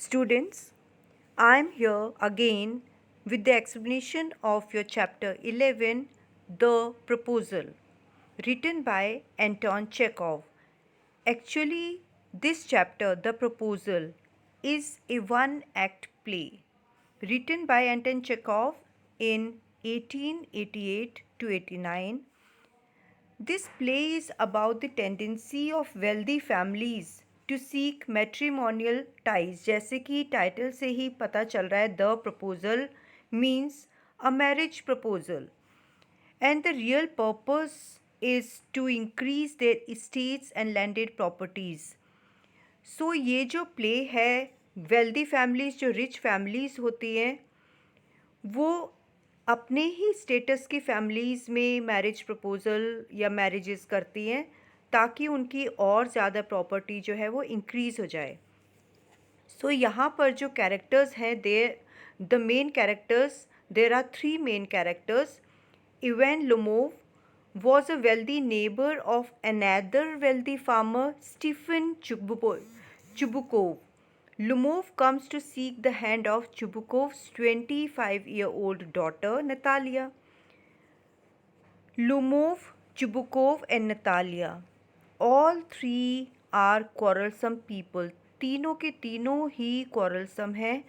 Students, I am here again with the explanation of your chapter 11, The Proposal, written by Anton Chekhov. Actually, this chapter, The Proposal, is a one-act play written by Anton Chekhov in 1888 to 89. This play is about the tendency of wealthy families to seek matrimonial ties. जैसे कि title से ही पता चल रहा है, the proposal means a marriage proposal, and the real purpose is to increase their estates and landed properties. So ये जो play है, वेल्दी फैमिलीज जो रिच फैमिलीज होती हैं वो अपने ही स्टेटस की फैमिलीज़ में मैरिज प्रपोज़ल या मैरिजेस करती हैं ताकि उनकी और ज़्यादा प्रॉपर्टी जो है वो इंक्रीज़ हो जाए. सो यहाँ पर जो कैरेक्टर्स हैं, the main characters, there are three main characters. Ivan Lomov was a wealthy neighbor of another wealthy farmer, Stephen Chubukov. Lumov comes to seek the hand of Chubukov's 25-year-old daughter, Natalia. Lumov, Chubukov and Natalia, all three are quarrelsome people. तीनों के तीनों ही quarrelsome हैं,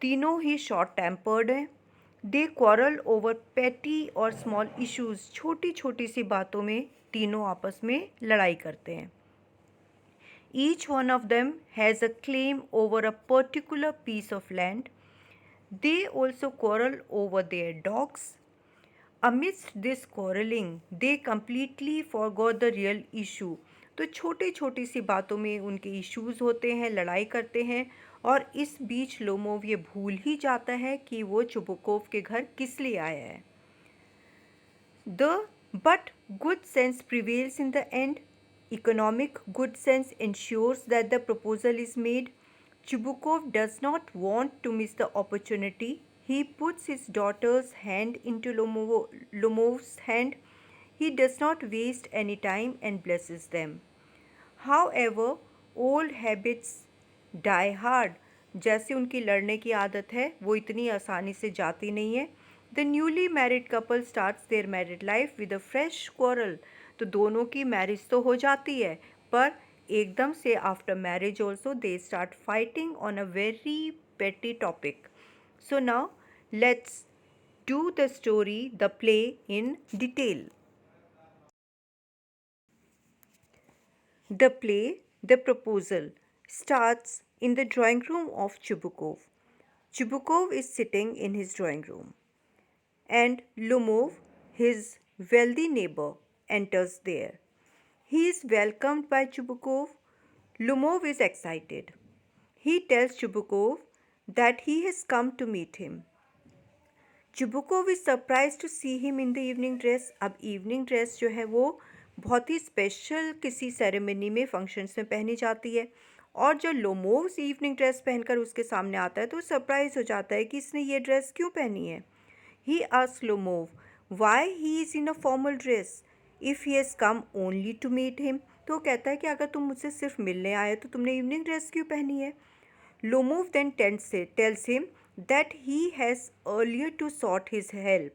तीनों ही short tempered हैं. They quarrel over petty और small issues. छोटी छोटी सी बातों में तीनों आपस में लड़ाई करते हैं. Each one of them has a claim over a particular piece of land. They also quarrel over their dogs. Amidst this quarreling, they completely forgot the real issue. तो छोटी छोटी सी बातों में उनके इश्यूज़ होते हैं, लड़ाई करते हैं, और इस बीच लोमोव ये भूल ही जाता है कि वो चुबुकोव के घर किस लिए आया है. But good sense prevails in the end. Economic good sense ensures that the proposal is made. Chubukov does not want to miss the opportunity. He puts his daughter's hand into Lomov's hand. He does not waste any time and blesses them. However, old habits die hard. जैसे उनकी लड़ने की आदत है वो इतनी आसानी से जाती नहीं है. The newly married couple starts their married life with a fresh quarrel. तो दोनों की मैरिज तो हो जाती है पर एकदम से after marriage also they start fighting on a very petty topic. So now let's do the story, the play in detail. The play, The Proposal, starts in the drawing room of Chubukov. Chubukov is sitting in his drawing room, and Lumov, his wealthy neighbor, enters there. He is welcomed by Chubukov. Lumov is excited. He tells Chubukov that he has come to meet him. Chubukov is surprised to see him in the evening dress. अब evening dress जो है वो बहुत ही special किसी ceremony में, functions में पहनी जाती है, और जो लोमोव इवनिंग ड्रेस पहनकर उसके सामने आता है तो सरप्राइज हो जाता है कि इसने ये ड्रेस क्यों पहनी है. He asks Lomov why he is in a formal dress if he has come only to meet him. तो वो कहता है कि अगर तुम मुझसे सिर्फ मिलने आए तो तुमने इवनिंग ड्रेस क्यों पहनी है. Lomov then tells him that he has earlier to sought his help.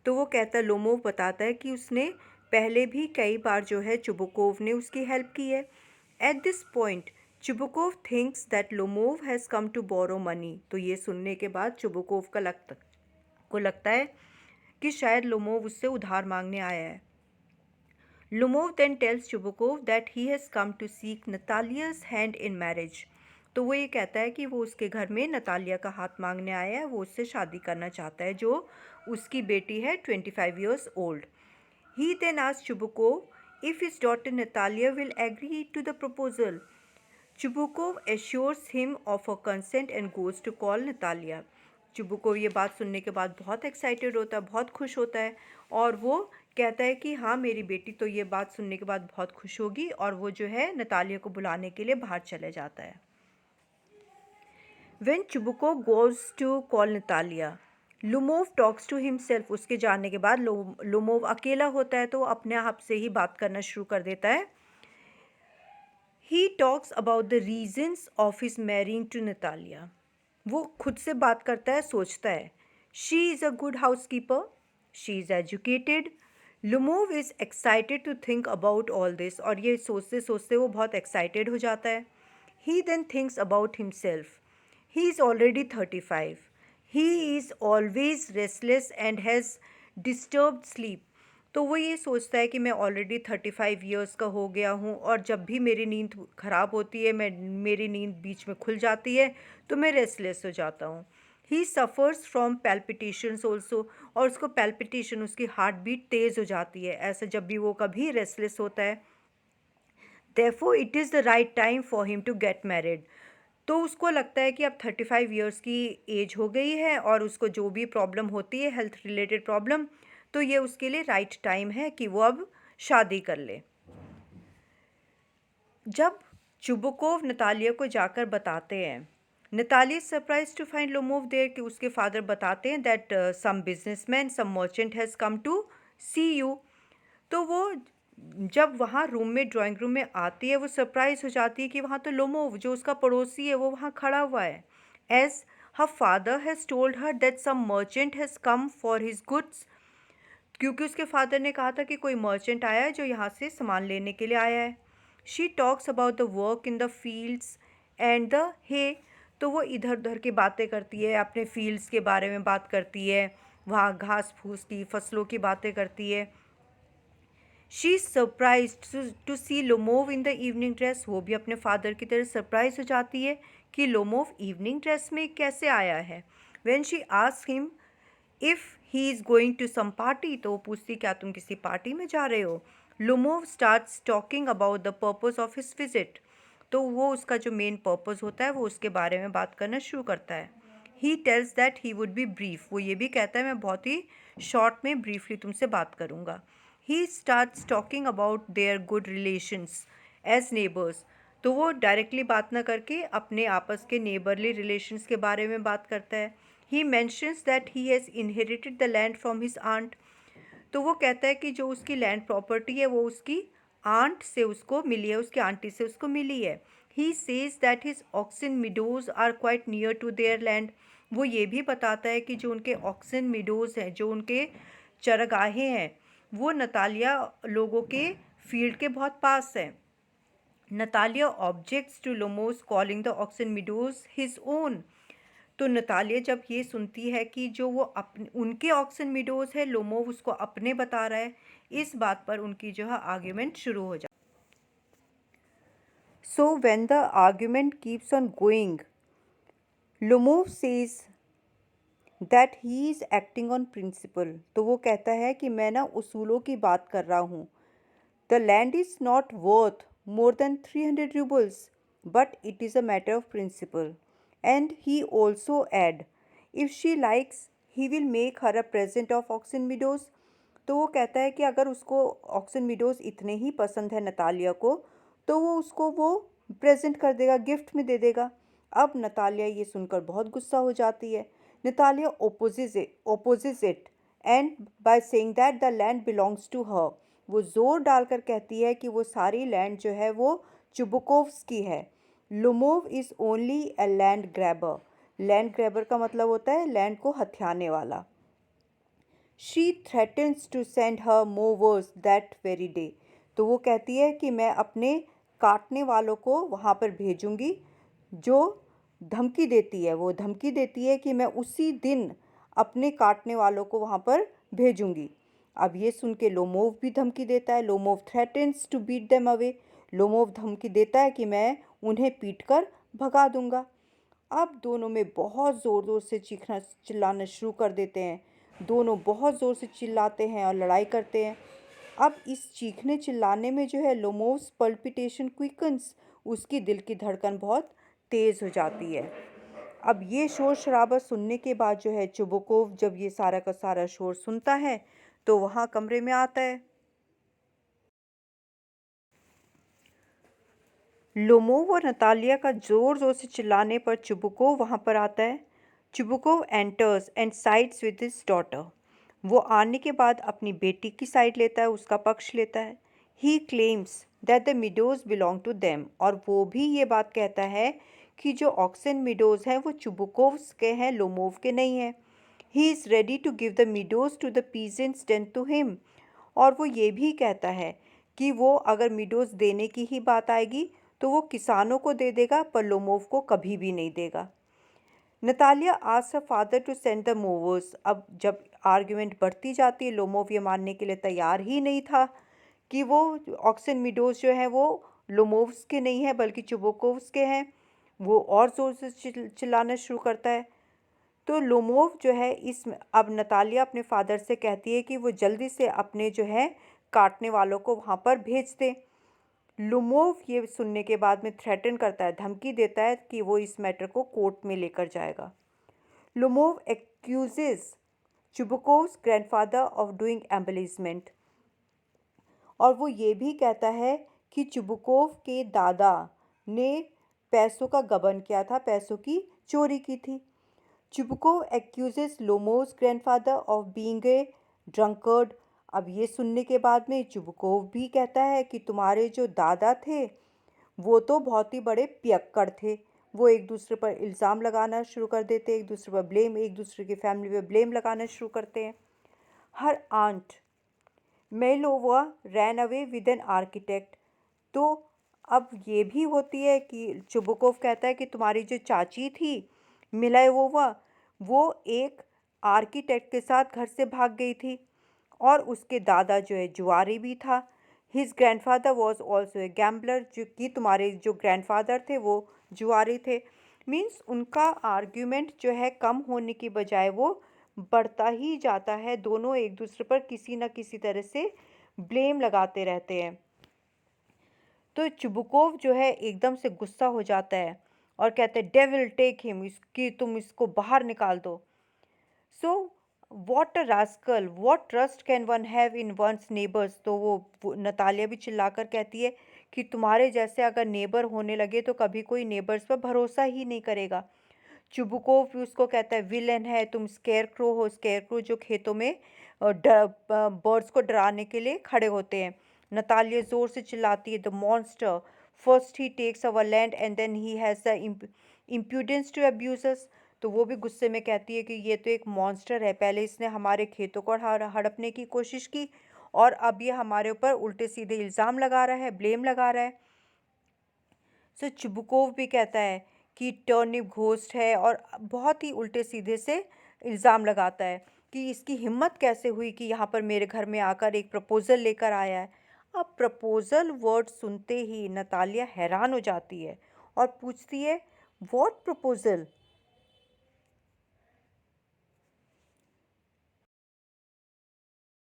तो वो कहता है, लोमोव बताता है कि उसने पहले भी कई बार जो है चुबुकोव ने उसकी हेल्प की है. At this point Chubukov thinks that Lomov has come to borrow money. तो ये सुनने के बाद चुबुकोव को लगता है कि शायद लोमोव उससे उधार मांगने आया है. Lomov then tells Chubukov that he has come to seek Natalia's hand in marriage. तो वो ये कहता है कि वो उसके घर में नतालिया का हाथ मांगने आया है, वो उससे शादी करना चाहता है जो उसकी बेटी है 25 years old. He then asks Chubukov if his daughter Natalia will agree to the proposal. Chubukov assures him of her consent and goes to call Natalia. Chubukov ये बात सुनने के बाद बहुत एक्साइटेड होता है, बहुत खुश होता है, और वो कहता है कि हाँ मेरी बेटी तो ये बात सुनने के बाद बहुत खुश होगी, और वो जो है नतालिया को बुलाने के लिए बाहर चले जाता है. When Chubukov goes to call Natalia, Lomov talks to himself. उसके जाने के बाद लुमोव अकेला होता है तो अपने आप से ही बात करना शुरू कर देता है. He talks about the reasons of his marrying to Natalia. वो खुद से बात करता है, सोचता है। She is a good housekeeper, she is educated. Lomov is excited to think about all this, और ये सोचते सोचते वो बहुत एक्साइटेड हो जाता है। He then thinks about himself. He is already 35। He is always restless and has disturbed sleep. तो वो ये सोचता है कि मैं ऑलरेडी 35 ईयर्स का हो गया हूँ, और जब भी मेरी नींद ख़राब होती है, मेरी नींद बीच में खुल जाती है, तो मैं रेस्टलेस हो जाता हूँ। ही सफ़र्स फ्रॉम पैल्पिटेशंस ऑल्सो, और उसको पैल्पिटेशन, उसकी हार्ट बीट तेज़ हो जाती है ऐसा जब भी वो कभी रेस्टलेस होता है। Therefore it is the right time for him to get married. तो उसको लगता है कि अब 35 ईयर्स की एज हो गई है, और उसको जो भी प्रॉब्लम होती है, हेल्थ रिलेटेड प्रॉब्लम, तो ये उसके लिए राइट टाइम है कि वो अब शादी कर ले। जब चुबुकोव नतालिया को जाकर बताते हैं, Natalia surprise to find Lomov there, कि उसके फादर बताते हैं that some businessman, some merchant has come to see you. तो वो जब वहाँ रूम में, ड्राइंग रूम में आती है, वो सरप्राइज हो जाती है कि वहाँ तो लोमोव, जो उसका पड़ोसी है, वो वहाँ खड़ा हुआ है। As her father has told her that some merchant has come for his goods, क्योंकि उसके फादर ने कहा था कि कोई मर्चेंट आया है जो यहाँ से सामान लेने के लिए आया है। She talks about the work in the fields and the hay. तो वो इधर उधर की बातें करती है, अपने फील्ड्स के बारे में बात करती है, वहाँ घास फूस की, फसलों की बातें करती है। She surprise to see Lomov in the evening dress. वो भी अपने फादर की तरह सरप्राइज हो जाती है कि लोमोव इवनिंग ड्रेस में कैसे आया है। When she ask him if he is going to some party, तो वो पूछती क्या तुम किसी पार्टी में जा रहे हो। Lomov starts talking about the purpose of his visit. तो वो उसका जो मेन पर्पस होता है, वो उसके बारे में बात करना शुरू करता है। He tells that he would be brief. वो ये भी कहता है मैं बहुत ही शॉर्ट में ब्रीफली तुमसे बात करूँगा। He starts talking about their good relations as neighbours. तो वो डायरेक्टली बात ना करके अपने आपस के नेबरली रिलेशंस के बारे में बात करता है। He mentions that he has inherited the land from his aunt. तो वो कहता है कि जो उसकी लैंड प्रॉपर्टी है, वो उसकी आंट से उसको मिली है, उसकी आंटी से उसको मिली है। He says that his oxen meadows are quite near to their land. वो ये भी बताता है कि जो उनके ऑक्सन मिडोज हैं, जो उनके चरगाहें हैं, वो नतालिया लोगों के फील्ड के बहुत पास है। Natalia objects to Lomov's calling the Oxen Meadows his own. तो नतालिया जब ये सुनती है कि जो वो अपने उनके ऑक्सन मिडोज है, लोमोव उसको अपने बता रहा है, इस बात पर उनकी जो है आर्ग्यूमेंट शुरू हो जाती है। So when the argument keeps on going, Lomov says that he is acting on principle. तो वो कहता है कि मैं ना उसूलों की बात कर रहा हूँ। The land is not worth more than 300 rubles, but it is a matter of principle. And he also add, if she likes, he will make her a present of Oxen Meadows. तो वो कहता है कि अगर उसको oxen meadows इतने ही पसंद है नतालिया को, तो वो उसको वो प्रेजेंट कर देगा, गिफ्ट में दे देगा। अब नतालिया ये सुनकर बहुत गुस्सा हो जाती है। Natalia opposes it and by saying that the land belongs to her. वो ज़ोर डालकर कहती है कि वो सारी लैंड जो है वो चुबुकोव्स की है। Lomov is only a land grabber. Land grabber का मतलब होता है लैंड को हथियाने वाला। She threatens to send her mowers that very day. तो वो कहती है कि मैं अपने काटने वालों को वहाँ पर भेजूंगी। जो धमकी देती है, वो धमकी देती है कि मैं उसी दिन अपने काटने वालों को वहाँ पर भेजूंगी। अब ये सुन के लोमोव भी धमकी देता है। Lomov threatens to beat them away. Lomov धमकी देता है कि मैं उन्हें पीट कर भगा दूंगा। अब दोनों में बहुत ज़ोर ज़ोर से चीखना चिल्लाना शुरू कर देते हैं। दोनों बहुत ज़ोर से चिल्लाते हैं और लड़ाई करते हैं। अब इस चीखने चिल्लाने में जो है लोमोव्स पल्पिटेशन क्विकन्स, उसकी दिल की धड़कन बहुत तेज़ हो जाती है। अब ये शोर शराबा सुनने के बाद जो है चुबुकोव जब ये सारा का सारा शोर सुनता है, तो वहाँ कमरे में आता है। लोमोव और नतालिया का ज़ोर ज़ोर से चिल्लाने पर चुबुकोव वहाँ पर आता है। Chubukov enters and sides with his daughter. वो आने के बाद अपनी बेटी की साइड लेता है, उसका पक्ष लेता है। He claims that the meadows belong to them, और वो भी ये बात कहता है कि जो ऑक्सन मीडोज हैं वो चुबुकोव्स के हैं, लोमोव के नहीं हैं। He is ready to give the meadows to the peasants डेंट टू हिम, और वो ये भी कहता है कि वो अगर मीडोज देने की ही बात आएगी तो वो किसानों को दे देगा, पर लोमोव को कभी भी नहीं देगा। Natalia asks her father to send the mowers. अब जब आर्ग्यूमेंट बढ़ती जाती है, लोमोव ये मानने के लिए तैयार ही नहीं था कि वो ऑक्सन मीडोज जो है वो लोमोव्स के नहीं है बल्कि चुबुकोव्स के हैं। वो और ज़ोर से चिल्लाना शुरू करता है। तो लोमोव जो है इस अब नतालिया अपने फादर से कहती है कि वो जल्दी से अपने जो है काटने वालों को वहाँ पर भेज दे। लोमोव ये सुनने के बाद में थ्रेटन करता है, धमकी देता है कि वो इस मैटर को कोर्ट में लेकर जाएगा। Lomov accuses Chubukov's grandfather of doing embellishment, और वो ये भी कहता है कि चुबुकोव के दादा ने पैसों का गबन किया था, पैसों की चोरी की थी। Chubukov accuses Lomov's grandfather of being a drunkard. अब ये सुनने के बाद में चुबुकोव भी कहता है कि तुम्हारे जो दादा थे वो तो बहुत ही बड़े पियक्कड़ थे। वो एक दूसरे पर इल्ज़ाम लगाना शुरू कर देते, एक दूसरे की फैमिली पे ब्लेम लगाना शुरू करते हैं। Her aunt Melova ran away with an architect. तो अब ये भी होती है कि चुबुकोव कहता है कि तुम्हारी जो चाची थी मिलायोवा, वो एक आर्किटेक्ट के साथ घर से भाग गई थी, और उसके दादा जो है जुआरी भी था। His grandfather was also a gambler, जो कि तुम्हारे जो ग्रैंडफादर थे वो जुआरी थे। मीन्स उनका आर्ग्यूमेंट जो है कम होने की बजाय वो बढ़ता ही जाता है। दोनों एक दूसरे पर किसी न किसी तरह से ब्लेम लगाते रहते हैं। तो चुबुकोव जो है एकदम से गुस्सा हो जाता है और कहते हैं डेविल टेक हिम, इसकी तुम इसको बाहर निकाल दो। So what a rascal, what trust can one have in one's neighbours. तो वो नतालिया भी चिल्लाकर कहती है कि तुम्हारे जैसे अगर नेबर होने लगे तो कभी कोई नेबर्स पर भरोसा ही नहीं करेगा। चुबुकोव भी उसको कहता है विलेन है, तुम स्केरक्रो हो। स्केरक्रो जो खेतों में बर्ड्स को डराने के लिए खड़े होते हैं। नतालिया जोर से चिल्लाती है the monster, first he takes our land and then he has the impudence to abuse us. तो वो भी गुस्से में कहती है कि ये तो एक मॉन्स्टर है, पहले इसने हमारे खेतों को हड़पने की कोशिश की और अब ये हमारे ऊपर उल्टे सीधे इल्ज़ाम लगा रहा है, ब्लेम लगा रहा है। सो चुबुकोव भी कहता है कि टर्निप घोस्ट है और बहुत ही उल्टे सीधे से इल्ज़ाम लगाता है कि इसकी हिम्मत कैसे हुई कि यहाँ पर मेरे घर में आकर एक प्रपोज़ल लेकर आया है। अब प्रपोज़ल वर्ड सुनते ही नतालिया हैरान हो जाती है और पूछती है व्हाट प्रपोज़ल।